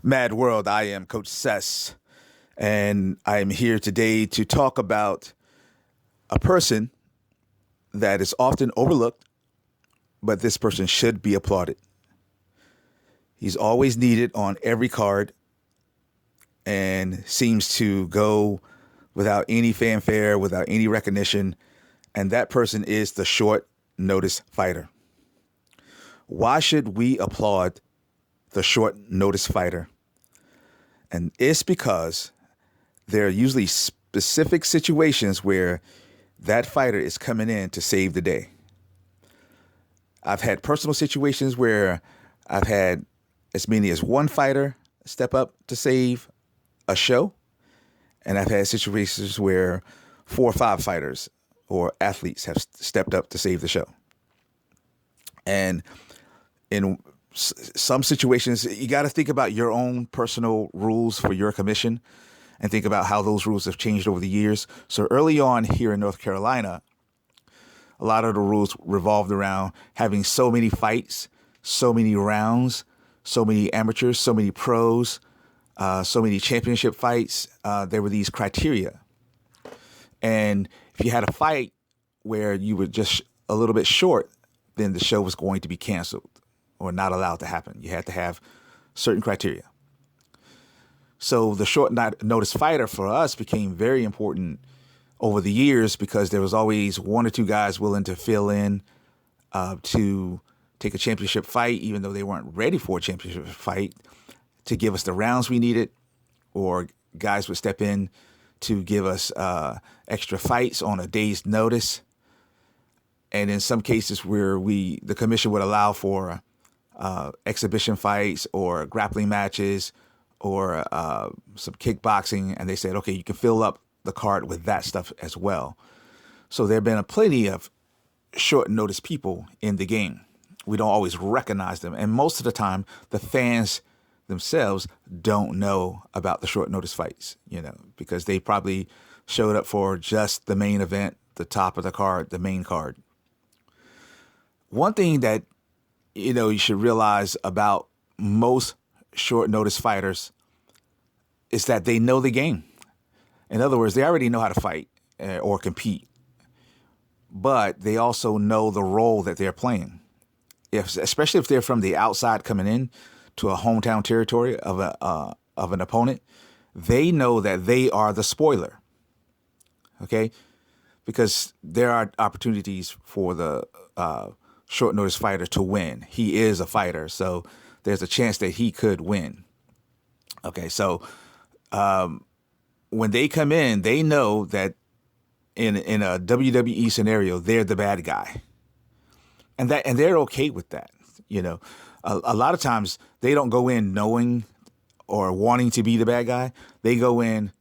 Mad World. I am Coach Sess, and I am here today to talk about a person that is often overlooked, but this person should be applauded. He's always needed on every card and seems to go without any fanfare, without any recognition, and that person is the short notice fighter. Why should we applaud the short notice fighter? And it's because there are usually specific situations where that fighter is coming in to save the day. I've had personal situations where I've had as many as one fighter step up to save a show. And I've had situations where 4 or 5 fighters or athletes have stepped up to save the show. And in some situations, you got to think about your own personal rules for your commission and think about how those rules have changed over the years. So early on here in North Carolina, a lot of the rules revolved around having so many fights, so many rounds, so many amateurs, so many pros, so many championship fights. There were these criteria. And if you had a fight where you were just a little bit short, then the show was going to be canceled or not allowed to happen. You had to have certain criteria. So the short notice fighter for us became very important over the years because there was always 1 or 2 guys willing to fill in to take a championship fight, even though they weren't ready for a championship fight, to give us the rounds we needed, or guys would step in to give us extra fights on a day's notice. And in some cases where the commission would allow for exhibition fights or grappling matches or some kickboxing, and they said, okay, you can fill up the card with that stuff as well. So there have been plenty of short notice people in the game. We don't always recognize them. And most of the time, the fans themselves don't know about the short notice fights, because they probably showed up for just the main event, the top of the card, the main card. One thing that, you should realize about most short notice fighters is that they know the game. In other words, they already know how to fight or compete, but they also know the role that they're playing. Especially if they're from the outside coming in to a hometown territory of an opponent, they know that they are the spoiler. Okay, because there are opportunities for the short notice fighter to win. He is a fighter, so there's a chance that he could win. Okay, so when they come in, they know that in a WWE scenario, they're the bad guy. And they're okay with that. A lot of times they don't go in knowing or wanting to be the bad guy. They go in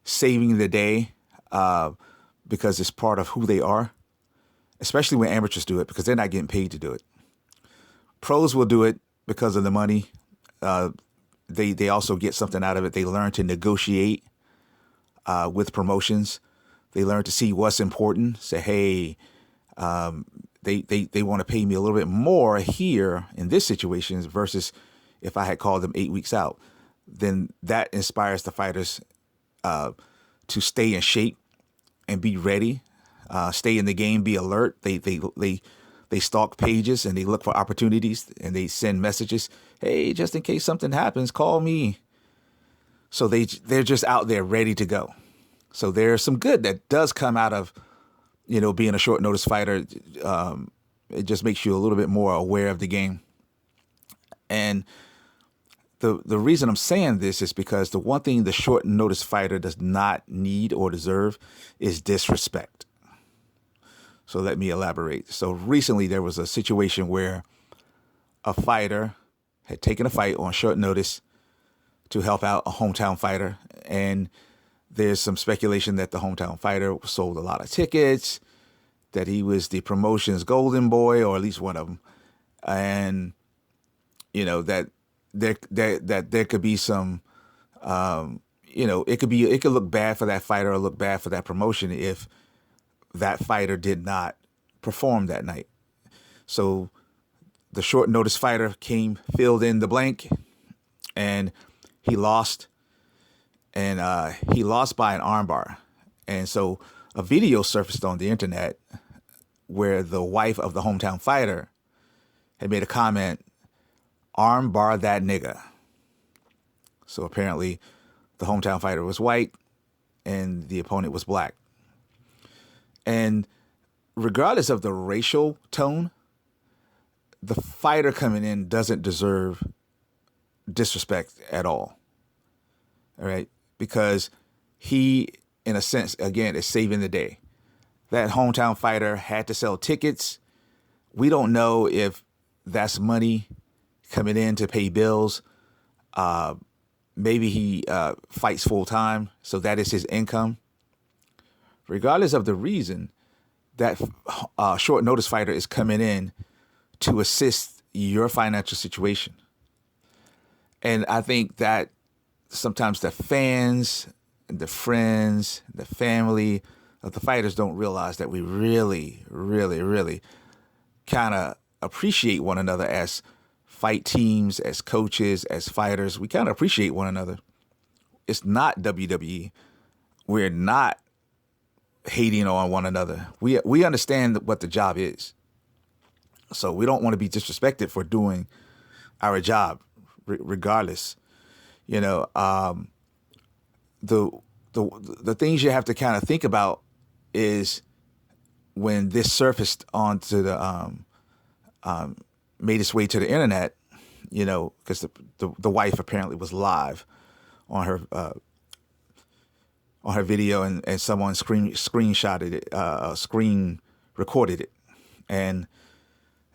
saving the day because it's part of who they are, especially when amateurs do it because they're not getting paid to do it. Pros will do it because of the money. They also get something out of it. They learn to negotiate with promotions. They learn to see what's important. Say, hey, they want to pay me a little bit more here in this situation versus if I had called them 8 weeks out. Then that inspires the fighters to stay in shape and be ready, stay in the game, be alert. They stalk pages and they look for opportunities and they send messages. Hey, just in case something happens, call me. So they're just out there ready to go. So there's some good that does come out of being a short notice fighter. It just makes you a little bit more aware of the game. And the reason I'm saying this is because the one thing the short notice fighter does not need or deserve is disrespect. So let me elaborate. So recently there was a situation where a fighter had taken a fight on short notice to help out a hometown fighter. And there's some speculation that the hometown fighter sold a lot of tickets, that he was the promotion's golden boy, or at least one of them. And, that there could be some, it could look bad for that fighter or look bad for that promotion if that fighter did not perform that night. So the short notice fighter filled in the blank, and he lost, and he lost by an armbar. And so a video surfaced on the internet where the wife of the hometown fighter had made a comment, "Armbar that nigga." So apparently the hometown fighter was white and the opponent was black. And regardless of the racial tone, the fighter coming in doesn't deserve disrespect at all. All right? Because he, in a sense, again, is saving the day. That hometown fighter had to sell tickets. We don't know if that's money coming in to pay bills. Maybe he fights full time, so that is his income. Regardless of the reason, that short notice fighter is coming in to assist your financial situation. And I think that sometimes the fans, the friends, the family of the fighters don't realize that we really, really, really kind of appreciate one another as fight teams, as coaches, as fighters. We kind of appreciate one another. It's not WWE. We're not hating on one another. We understand what the job is. So we don't want to be disrespected for doing our job, regardless. You know, the things you have to kind of think about is when this surfaced onto the made its way to the internet. You know, because the wife apparently was live on her video, and someone screenshotted it, screen recorded it, and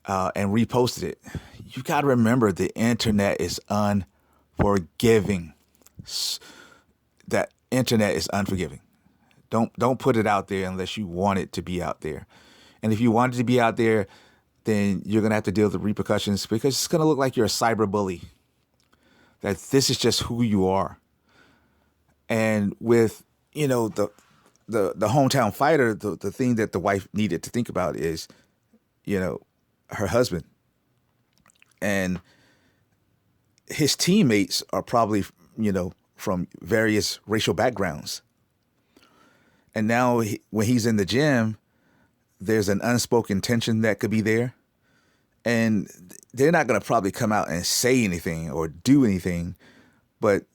reposted it. You got to remember, the internet is unforgiving. That internet is unforgiving. Don't put it out there unless you want it to be out there. And if you want it to be out there, then you're going to have to deal with the repercussions, because it's going to look like you're a cyber bully. That this is just who you are. And with, you know, the hometown fighter, the thing that the wife needed to think about is, you know, her husband. And his teammates are probably, you know, from various racial backgrounds. And now when he's in the gym, there's an unspoken tension that could be there. And they're not going to probably come out and say anything or do anything, but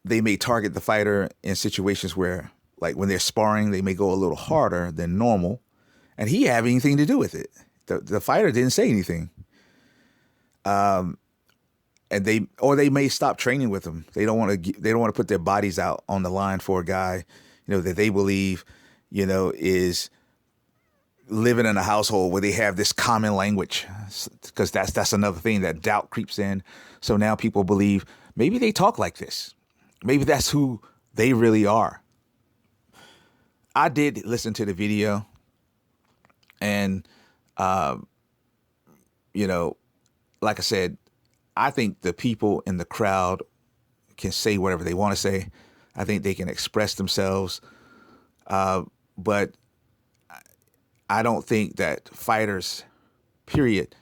they may target the fighter in situations where, like when they're sparring, they may go a little harder than normal. And he had anything to do with it. The fighter didn't say anything. And they may stop training with him. They don't want to put their bodies out on the line for a guy, you know, that they believe, you know, is living in a household where they have this common language, because that's another thing, that doubt creeps in. So now people believe maybe they talk like this. Maybe that's who they really are. I did listen to the video, and, you know, like I said, I think the people in the crowd can say whatever they want to say. I think they can express themselves. But I don't think that fighters, period,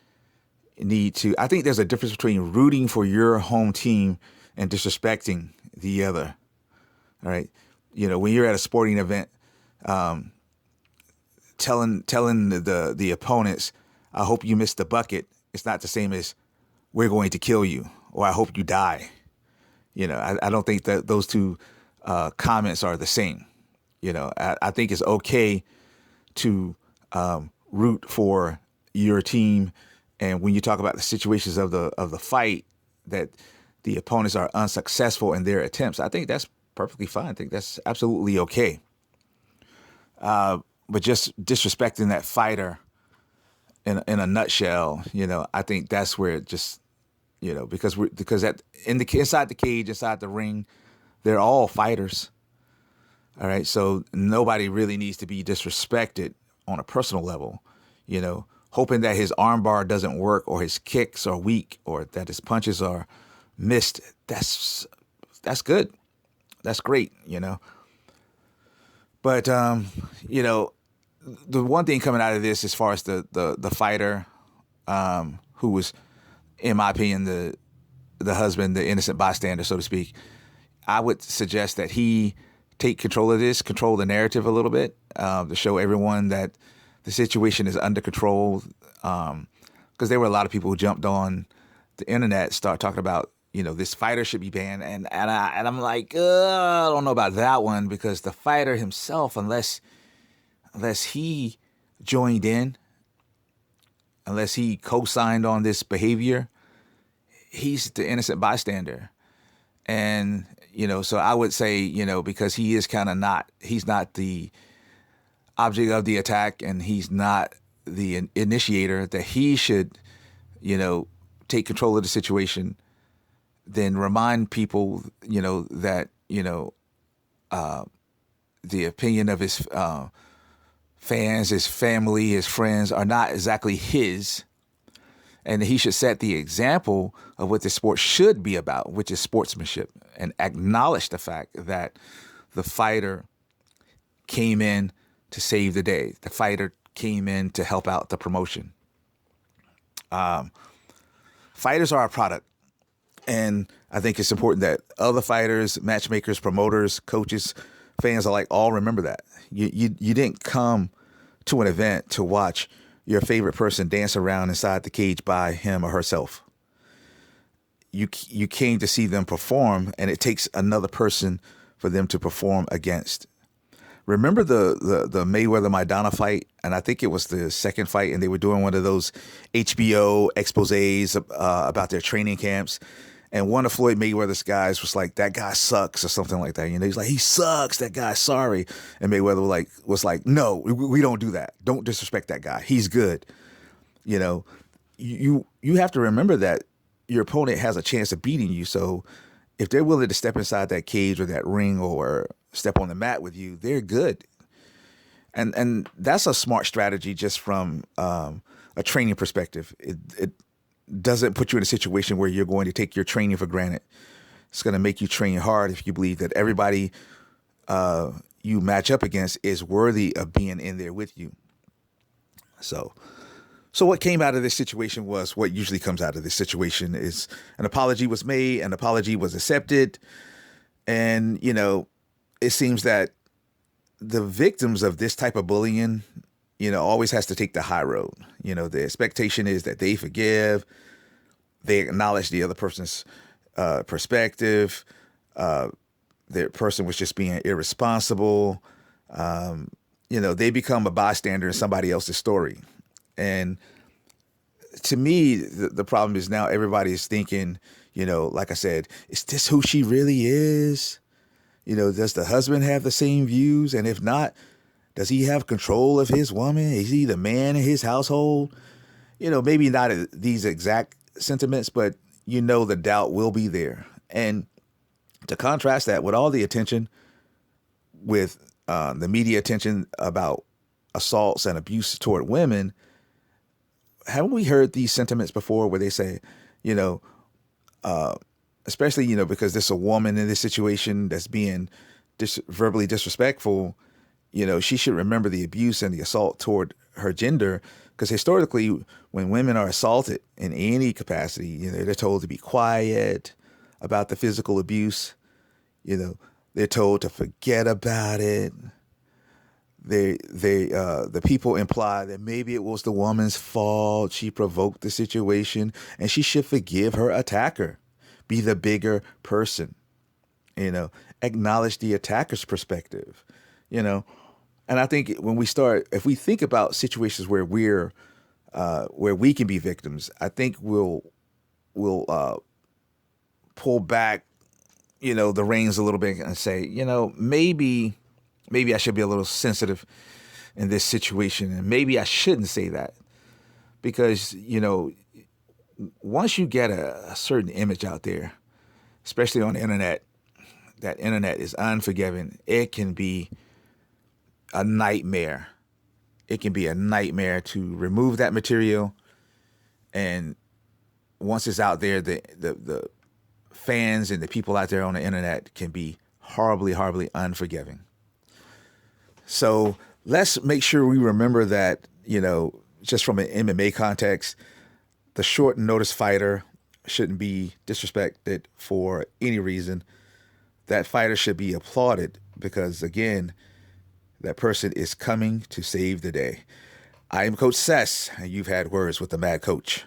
need to. I think there's a difference between rooting for your home team and disrespecting the other. All right. You know, when you're at a sporting event, telling the opponents, "I hope you missed the bucket," it's not the same as "we're going to kill you" or "I hope you die." You know, I don't think that those two comments are the same. You know, I think it's okay to root for your team, and when you talk about the situations of the fight, that the opponents are unsuccessful in their attempts, I think that's perfectly fine. I think that's absolutely okay. But just disrespecting that fighter in a nutshell, you know, I think that's where it just, you know, because inside the cage, inside the ring, they're all fighters. All right, so nobody really needs to be disrespected on a personal level, you know, hoping that his armbar doesn't work or his kicks are weak or that his punches are missed. That's good. That's great, you know. But, you know, the one thing coming out of this, as far as the fighter who was, in my opinion, the husband, the innocent bystander, so to speak, I would suggest that he take control of this, control the narrative a little bit, to show everyone that the situation is under control. Because there were a lot of people who jumped on the internet, start talking about, this fighter should be banned, and I'm like, I don't know about that one, because the fighter himself, unless he joined in, unless he co-signed on this behavior, he's the innocent bystander. And, so I would say, because he is he's not the object of the attack and he's not the initiator, that he should, take control of the situation, then remind people, that, the opinion of his fans, his family, his friends are not exactly his. And he should set the example of what the sport should be about, which is sportsmanship, and acknowledge the fact that the fighter came in to save the day. The fighter came in to help out the promotion. Fighters are a product. And I think it's important that other fighters, matchmakers, promoters, coaches, fans alike all remember that. You didn't come to an event to watch your favorite person dance around inside the cage by him or herself. You came to see them perform, and it takes another person for them to perform against. Remember the Mayweather-Maidana fight? And I think it was the second fight, and they were doing one of those HBO exposés about their training camps. And one of Floyd Mayweather's guys was like, "That guy sucks," or something like that. He's like, "He sucks. That guy's sorry." And Mayweather was like, "No, we don't do that. Don't disrespect that guy. He's good." You have to remember that your opponent has a chance of beating you. So if they're willing to step inside that cage or that ring or step on the mat with you, they're good. And that's a smart strategy just from a training perspective. It doesn't put you in a situation where you're going to take your training for granted. It's going to make you train hard if you believe that everybody you match up against is worthy of being in there with you. So what came out of this situation was what usually comes out of this situation is an apology was made, an apology was accepted. And, it seems that the victims of this type of bullying, always has to take the high road. The expectation is that they forgive, they acknowledge the other person's perspective. The person was just being irresponsible. They become a bystander in somebody else's story. And to me, the problem is now everybody is thinking, like I said, is this who she really is? Does the husband have the same views? And if not, does he have control of his woman? Is he the man in his household? Maybe not these exact sentiments, but the doubt will be there. And to contrast that with all the attention, with the media attention about assaults and abuse toward women, haven't we heard these sentiments before where they say, especially, because there's a woman in this situation that's being verbally disrespectful, she should remember the abuse and the assault toward her gender, because historically, when women are assaulted in any capacity, they're told to be quiet about the physical abuse. They're told to forget about it. The people imply that maybe it was the woman's fault. She provoked the situation, and she should forgive her attacker. Be the bigger person. Acknowledge the attacker's perspective. And I think if we think about situations where where we can be victims, I think we'll pull back, the reins a little bit and say, maybe I should be a little sensitive in this situation, and maybe I shouldn't say that, because once you get a certain image out there, especially on the internet, that internet is unforgiving. It can be a nightmare. It can be a nightmare to remove that material. And once it's out there, the fans and the people out there on the internet can be horribly, horribly unforgiving. So let's make sure we remember that, just from an MMA context, the short notice fighter shouldn't be disrespected for any reason. That fighter should be applauded because, again, that person is coming to save the day. I am Coach Sess, and you've had words with the Mad Coach.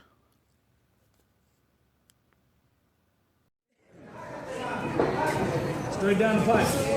Straight down the pipe.